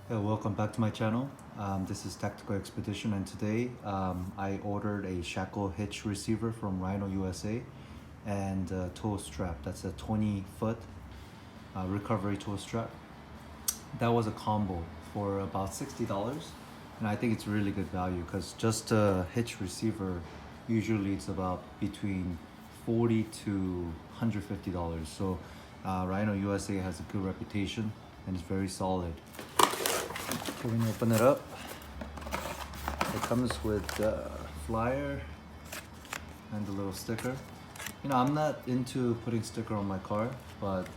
Hey, welcome back to my channel. This is Tactical Expedition, and today I ordered a shackle hitch receiver from RHINO USA and a tow strap. That's a 20-foot recovery tow strap. That was a combo for about $60, and I think it's really good value because just a hitch receiver, usually it's about between $40 to $150. So RHINO USA has a good reputation and it's very solid. So when you open it up, it comes with the flyer and the little sticker. You know, I'm not into putting sticker on my car, but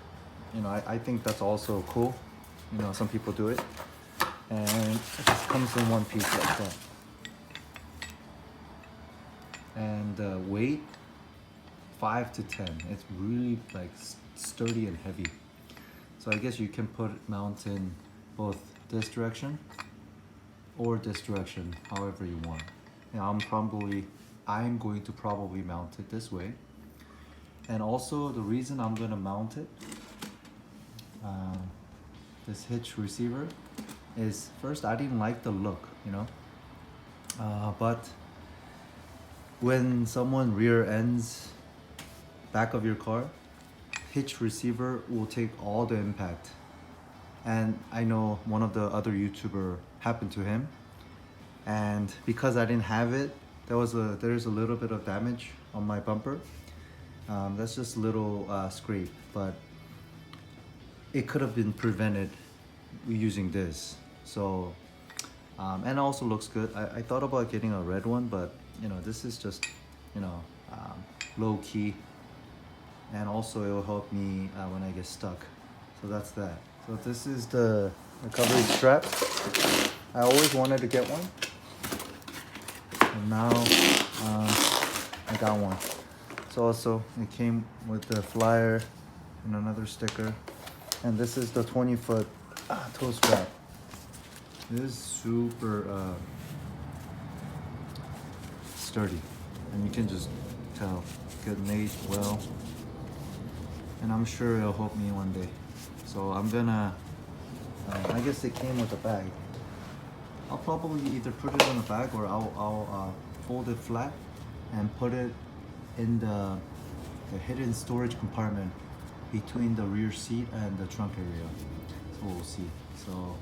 you know, I think that's also cool. You know, some people do it. And it just comes in one piece like that. And weight, 5 to 10. It's really like sturdy and heavy. So I guess you can mount in both this direction or this direction, however you want. And I'm going to probably mount it this way. And also the reason I'm gonna mount it, this hitch receiver, is first I didn't like the look, you know, but when someone rear ends back of your car, hitch receiver will take all the impact. And I know one of the other YouTuber happened to him, and because I didn't have it, there's a little bit of damage on my bumper. That's just a little scrape, but it could have been prevented using this. So and also looks good. I thought about getting a red one, but you know, this is just, you know, low key, and also it will help me when I get stuck. So that's that. So this is the recovery strap. I always wanted to get one, and now I got one. So also it came with the flyer and another sticker, and this is the 20-foot tow strap. This is super sturdy, and you can just tell, good made, well, and I'm sure it'll help me one day. So I'm gonna, I guess it came with a bag. I'll probably either put it on the bag or I'll fold it flat and put it in the hidden storage compartment between the rear seat and the trunk area. So we'll see. So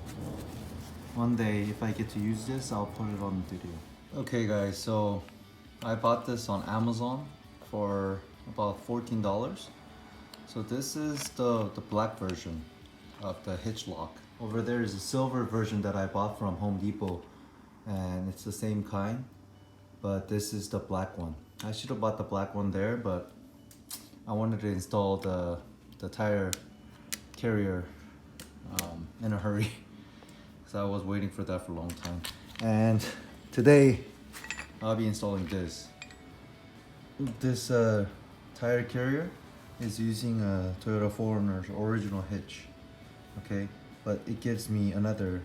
one day if I get to use this, I'll put it on the video. Okay guys, so I bought this on Amazon for about $14. So this is the black version of the hitch lock. Over there is a silver version that I bought from Home Depot, and it's the same kind, but this is the black one. I should have bought the black one there, but I wanted to install the tire carrier in a hurry, because I was waiting for that for a long time. And today I'll be installing this. This tire carrier is using a Toyota 4Runner's original hitch, okay? But it gives me another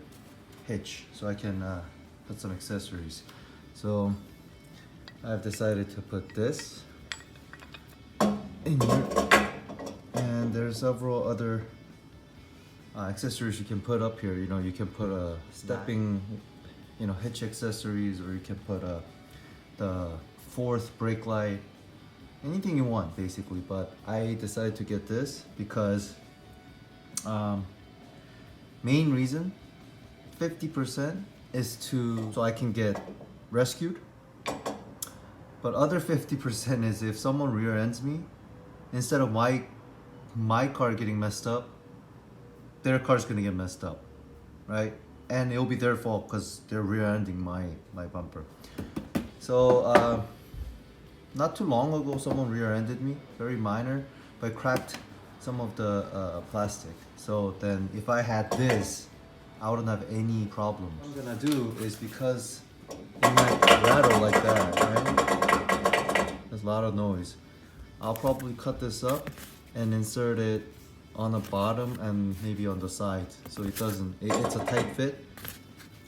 hitch so I can put some accessories. So I've decided to put this in here, and there's several other accessories you can put up here. You know, you can put a stepping, you know, hitch accessories, or you can put the fourth brake light, anything you want basically. But I decided to get this because main reason, 50% is so I can get rescued, but other 50% is if someone rear ends me, instead of my car getting messed up, their car's gonna get messed up, right? And it'll be their fault because they're rear ending my bumper. So not too long ago, someone rear-ended me, very minor, but cracked some of the plastic. So then if I had this, I wouldn't have any problem. What I'm gonna do is, because it might rattle like that, right? There's a lot of noise. I'll probably cut this up and insert it on the bottom and maybe on the sides, so it's a tight fit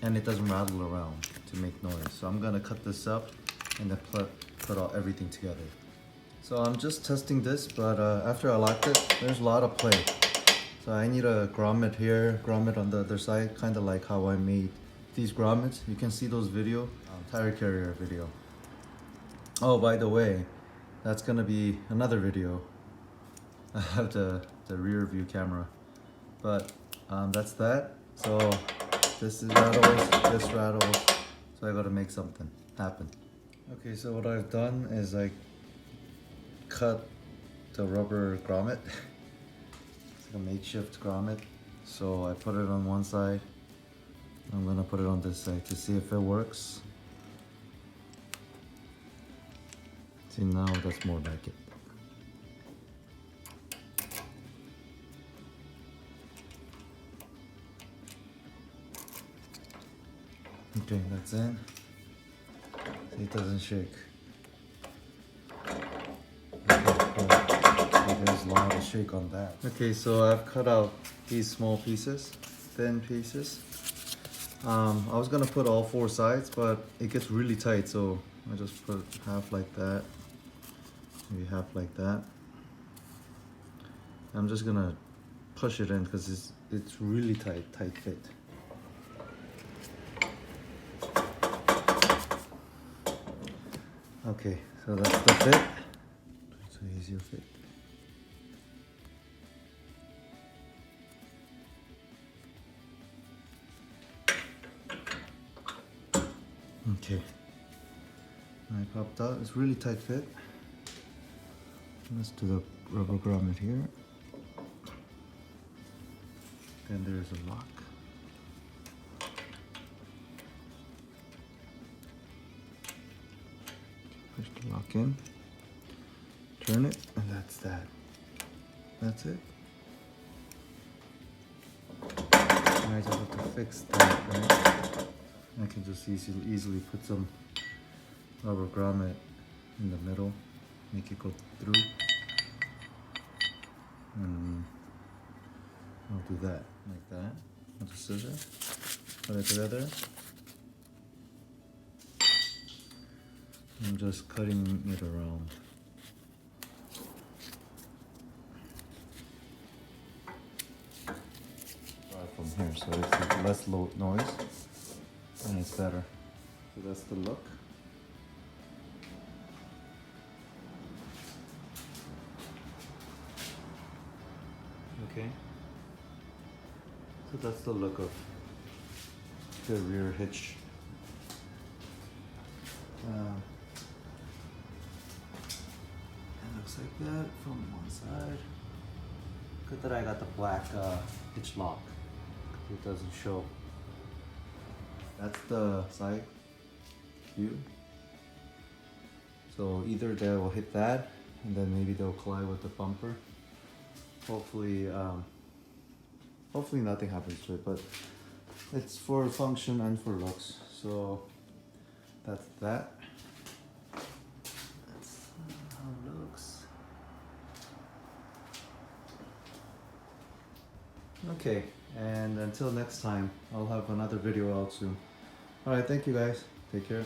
and it doesn't rattle around to make noise. So I'm gonna cut this up and then put everything together. So I'm just testing this, but after I locked it, there's a lot of play. So I need a grommet here, grommet on the other side, kind of like how I made these grommets. You can see those video, tire carrier video. Oh, by the way, that's gonna be another video. I have the rear view camera, but that's that. So this is rattles, this rattles, so I gotta make something happen. Okay, so what I've done is I cut the rubber grommet. It's like a makeshift grommet. So I put it on one side. I'm gonna put it on this side to see if it works. See, now that's more like it. Okay, that's in. See, it doesn't shake. There's a lot of shake on that. Okay, so I've cut out these small pieces, thin pieces. I was gonna put all four sides, but it gets really tight, so I just put half like that, maybe half like that. I'm just gonna push it in because it's really tight fit. Okay, so that's the fit. It's an easier fit. Okay, I popped out. It's really tight fit. Let's do the rubber grommet here. Then there's a lock. Push the lock in, turn it, and that's that. That's it. I just have to fix that, right? I can just easily put some rubber grommet in the middle, make it go through, and I'll do that, like that, with the scissors, put it together. I'm just cutting it around. Right from here, so it's less low noise. And it's better. So that's the look. Okay. So that's the look of the rear hitch. It looks like that from one side. Good that I got the black hitch lock. It doesn't show. That's the side view. So either they will hit that, and then maybe they'll collide with the bumper. Hopefully, hopefully nothing happens to it, but it's for function and for looks. So that's that. That's how it looks. Okay, and until next time, I'll have another video out soon. Alright, thank you guys. Take care.